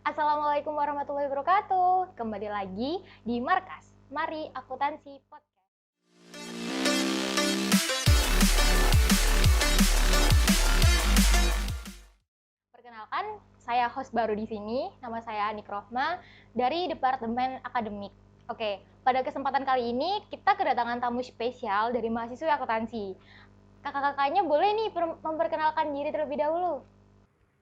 Assalamualaikum warahmatullahi wabarakatuh. Kembali lagi di Markas Mari Akuntansi Podcast. Perkenalkan, saya host baru di sini. Nama saya Anik Rohma dari Departemen Akademik. Oke, pada kesempatan kali ini kita kedatangan tamu spesial dari mahasiswa akuntansi. Kakak-kakaknya boleh nih memperkenalkan diri terlebih dahulu.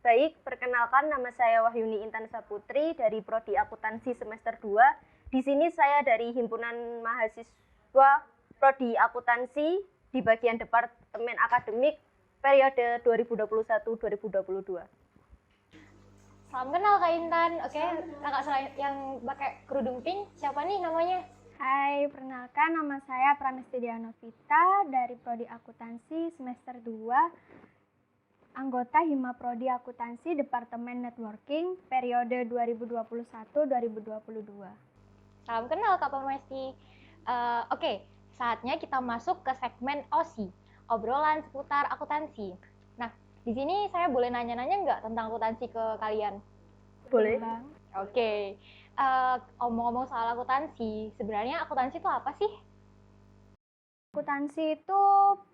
Baik, perkenalkan nama saya Wahyuni Intan Saputri dari Prodi Akuntansi semester 2. Di sini saya dari Himpunan Mahasiswa Prodi Akuntansi di bagian Departemen Akademik periode 2021-2022. Salam kenal Kak Intan. Oke, kakak selain yang pakai kerudung pink, siapa nih namanya? Hai, perkenalkan nama saya Pramesti Dianovita dari Prodi Akuntansi semester 2. Anggota Hima Prodi Akuntansi Departemen Networking periode 2021-2022. Salam kenal Kak Pramesti. Oke, saatnya kita masuk ke segmen OSI, obrolan seputar akuntansi. Nah, di sini saya boleh nanya-nanya nggak tentang akuntansi ke kalian? Boleh? Oke, omong-omong soal akuntansi, sebenarnya akuntansi itu apa sih? Akuntansi itu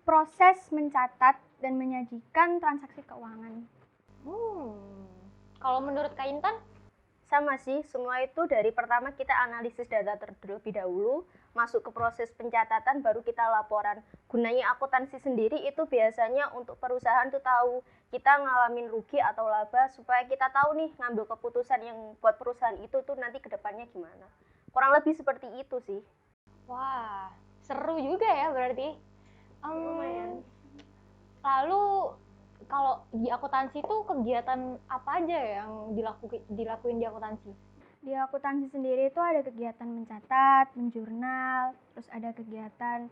proses mencatat dan menyajikan transaksi keuangan. Kalau menurut Kak Intan? Sama sih, semua itu dari pertama kita analisis data terlebih dahulu, masuk ke proses pencatatan, baru kita laporan. Gunanya akuntansi sendiri itu biasanya untuk perusahaan tuh tahu kita ngalamin rugi atau laba, supaya kita tahu nih ngambil keputusan yang buat perusahaan itu tuh nanti ke depannya gimana. Kurang lebih seperti itu sih. Wah, seru juga ya berarti. Lumayan. Lalu kalau di akuntansi itu kegiatan apa aja yang dilakuin di akuntansi? Di akuntansi sendiri itu ada kegiatan mencatat, menjurnal, terus ada kegiatan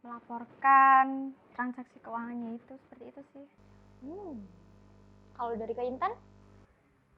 melaporkan transaksi keuangannya itu, seperti itu sih. Kalau dari Kak Intan?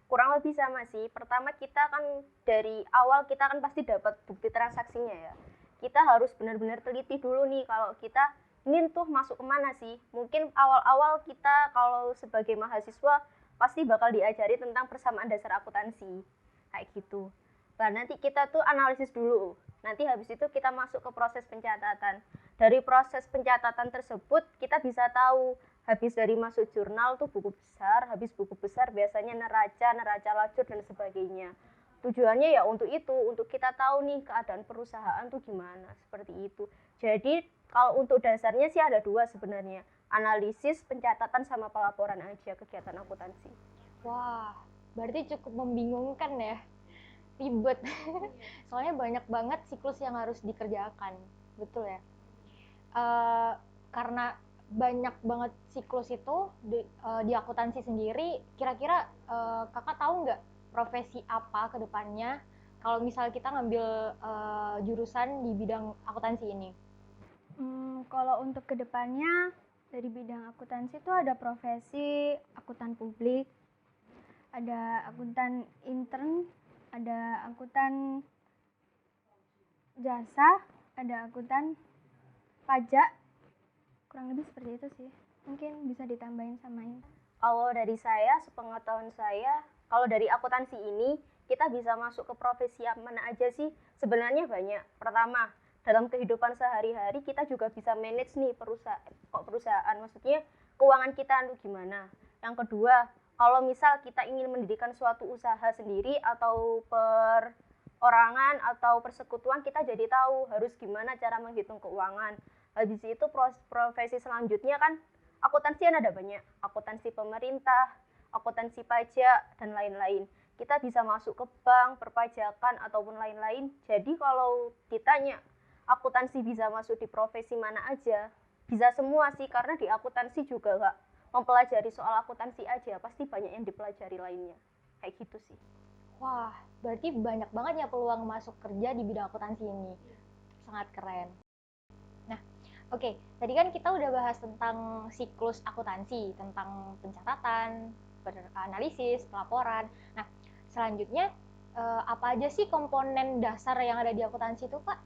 Kurang lebih sama sih. Pertama kita kan dari awal kita kan pasti dapat bukti transaksinya ya. Kita harus benar-benar teliti dulu nih kalau kita ini tuh masuk kemana sih. Mungkin awal-awal kita kalau sebagai mahasiswa pasti bakal diajari tentang persamaan dasar akuntansi. Kayak gitu. Nah nanti kita tuh analisis dulu. Nanti habis itu kita masuk ke proses pencatatan. Dari proses pencatatan tersebut kita bisa tahu habis dari masuk jurnal tuh buku besar, habis buku besar biasanya neraca lacur dan sebagainya. Tujuannya ya untuk itu, untuk kita tahu nih keadaan perusahaan tuh gimana, seperti itu. Jadi kalau untuk dasarnya sih ada dua sebenarnya, analisis, pencatatan sama pelaporan aja kegiatan akuntansi. Wah, berarti cukup membingungkan ya, ribet. Soalnya banyak banget siklus yang harus dikerjakan, betul ya? Karena banyak banget siklus itu di akuntansi sendiri, kira-kira kakak tahu nggak profesi apa ke depannya kalau misal kita ngambil jurusan di bidang akuntansi ini? Kalau untuk kedepannya dari bidang akuntansi itu ada profesi akuntan publik, ada akuntan intern, ada akuntan jasa, ada akuntan pajak. Kurang lebih seperti itu sih. Mungkin bisa ditambahin sama ini. Kalau dari saya, sepengetahuan saya, kalau dari akuntansi ini kita bisa masuk ke profesi yang mana aja sih? Sebenarnya banyak. Pertama, dalam kehidupan sehari-hari kita juga bisa manage nih perusahaan. Maksudnya keuangan kita itu gimana? Yang kedua, kalau misal kita ingin mendirikan suatu usaha sendiri atau perorangan atau persekutuan, kita jadi tahu harus gimana cara menghitung keuangan. Habis itu profesi selanjutnya kan akuntansi ada banyak, akuntansi pemerintah, akuntansi pajak, dan lain-lain. Kita bisa masuk ke bank, perpajakan, ataupun lain-lain. Jadi kalau ditanya akuntansi bisa masuk di profesi mana aja, bisa semua sih, karena di akuntansi juga nggak mempelajari soal akuntansi aja, pasti banyak yang dipelajari lainnya. Kayak gitu sih. Wah, berarti banyak banget ya peluang masuk kerja di bidang akuntansi ini. Sangat keren. Nah, oke, tadi kan kita udah bahas tentang siklus akuntansi, tentang pencatatan, analisis, pelaporan. Nah, selanjutnya apa aja sih komponen dasar yang ada di akuntansi itu, Kak?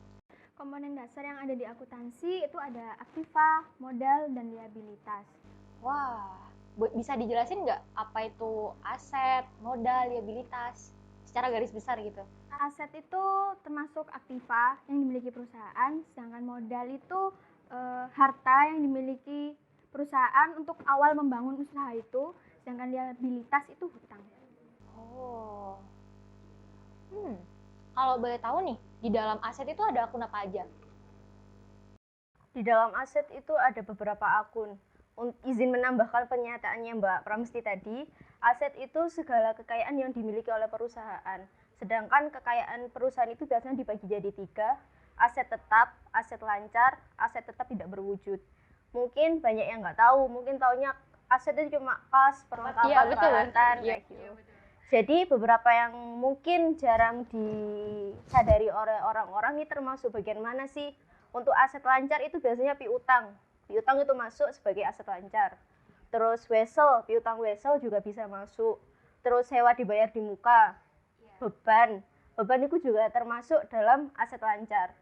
Komponen dasar yang ada di akuntansi itu ada aktiva, modal, dan liabilitas. Wah, bisa dijelasin nggak apa itu aset, modal, liabilitas secara garis besar gitu? Aset itu termasuk aktiva yang dimiliki perusahaan, sedangkan modal itu harta yang dimiliki perusahaan untuk awal membangun usaha itu, sedangkan liabilitas itu hutang. Oh. Kalau boleh tahu nih, di dalam aset itu ada akun apa aja? Di dalam aset itu ada beberapa akun. Izin menambahkan pernyataannya Mbak Pramesti tadi, aset itu segala kekayaan yang dimiliki oleh perusahaan. Sedangkan kekayaan perusahaan itu biasanya dibagi jadi 3, aset tetap, aset lancar, aset tetap tidak berwujud. Mungkin banyak yang nggak tahu, mungkin taunya aset itu cuma kas, perlengkapan, peralatan, kayak gitu. Jadi beberapa yang mungkin jarang disadari oleh orang-orang ini termasuk bagian mana sih? Untuk aset lancar itu biasanya piutang. Piutang itu masuk sebagai aset lancar. Terus wesel, piutang wesel juga bisa masuk. Terus sewa dibayar di muka. Beban itu juga termasuk dalam aset lancar.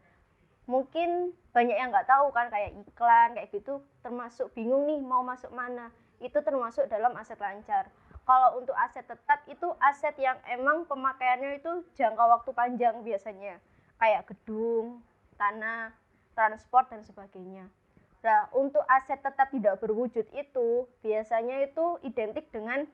Mungkin banyak yang nggak tahu kan, kayak iklan, kayak gitu, termasuk bingung nih mau masuk mana. Itu termasuk dalam aset lancar. Kalau untuk aset tetap itu aset yang emang pemakaiannya itu jangka waktu panjang biasanya. Kayak gedung, tanah, transport, dan sebagainya. Nah, untuk aset tetap tidak berwujud itu biasanya itu identik dengan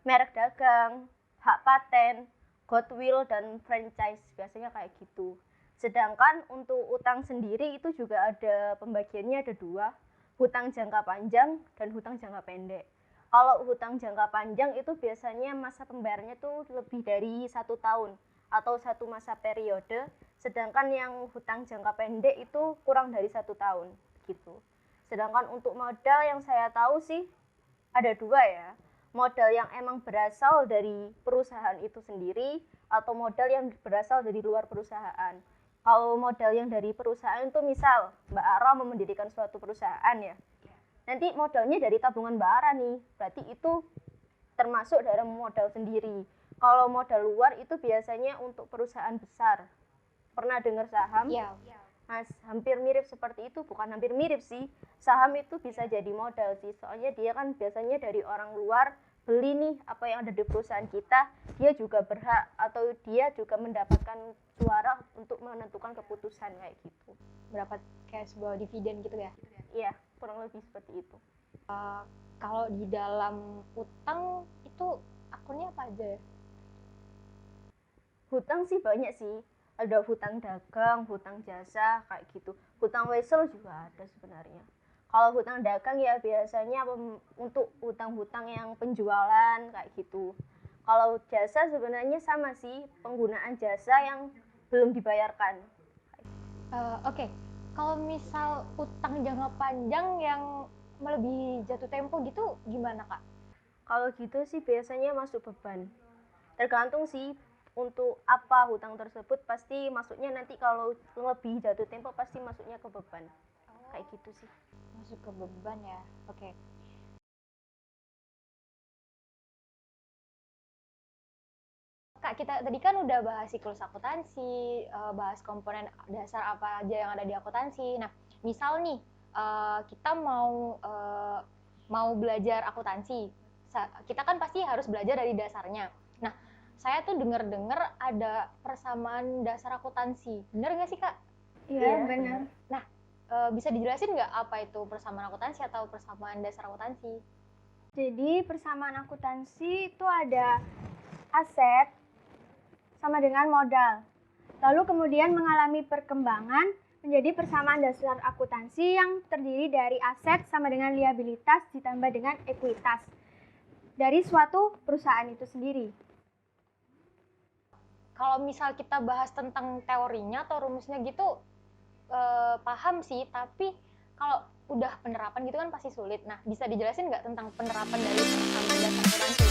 merek dagang, hak paten, goodwill, dan franchise. Biasanya kayak gitu. Sedangkan untuk utang sendiri itu juga ada pembagiannya, ada 2, hutang jangka panjang dan hutang jangka pendek. Kalau hutang jangka panjang itu biasanya masa pembayarannya tuh lebih dari 1 tahun atau 1 masa periode, sedangkan yang hutang jangka pendek itu kurang dari 1 tahun gitu. Sedangkan untuk modal yang saya tahu sih ada 2 ya, modal yang emang berasal dari perusahaan itu sendiri atau modal yang berasal dari luar perusahaan. Kalau modal yang dari perusahaan itu misal Mbak Ara mau mendirikan suatu perusahaan ya, nanti modalnya dari tabungan Mbak Ara nih, berarti itu termasuk dalam modal sendiri. Kalau modal luar itu biasanya untuk perusahaan besar. Pernah dengar saham? Iya. Nah, hampir mirip seperti itu, bukan hampir mirip sih. Saham itu bisa jadi modal sih, soalnya dia kan biasanya dari orang luar beli nih apa yang ada di perusahaan kita, dia juga berhak atau dia juga mendapatkan suara untuk menentukan keputusan kayak gitu. Mendapat kayak sebuah dividen gitu ya? Iya, kurang lebih seperti itu. Kalau di dalam utang itu akunnya apa aja ya? Hutang sih banyak sih, ada hutang dagang, hutang jasa, kayak gitu. Hutang wesel juga ada sebenarnya. Kalau hutang dagang ya biasanya untuk hutang-hutang yang penjualan kayak gitu. Kalau jasa sebenarnya sama sih, penggunaan jasa yang belum dibayarkan. Oke. Kalau misal utang jangka panjang yang melebihi jatuh tempo gitu gimana Kak? Kalau gitu sih biasanya masuk beban. Tergantung sih untuk apa hutang tersebut, pasti masuknya nanti kalau lebih jatuh tempo pasti masuknya ke beban. Kayak gitu sih. Masuk ke beban ya. Oke. Kak, kita tadi kan udah bahas siklus akuntansi, bahas komponen dasar apa aja yang ada di akuntansi. Nah, misal nih kita mau belajar akuntansi, kita kan pasti harus belajar dari dasarnya. Nah, saya tuh dengar ada persamaan dasar akuntansi. Bener nggak sih Kak? Iya, benar. Nah, bisa dijelasin nggak apa itu persamaan akuntansi atau persamaan dasar akuntansi? Jadi persamaan akuntansi itu ada aset sama dengan modal. Lalu kemudian mengalami perkembangan menjadi persamaan dasar akuntansi yang terdiri dari aset sama dengan liabilitas ditambah dengan ekuitas dari suatu perusahaan itu sendiri. Kalau misal kita bahas tentang teorinya atau rumusnya gitu, paham sih, tapi kalau udah penerapan gitu kan pasti sulit. Nah, bisa dijelasin nggak tentang penerapan dari persamaan dasar akuntansi?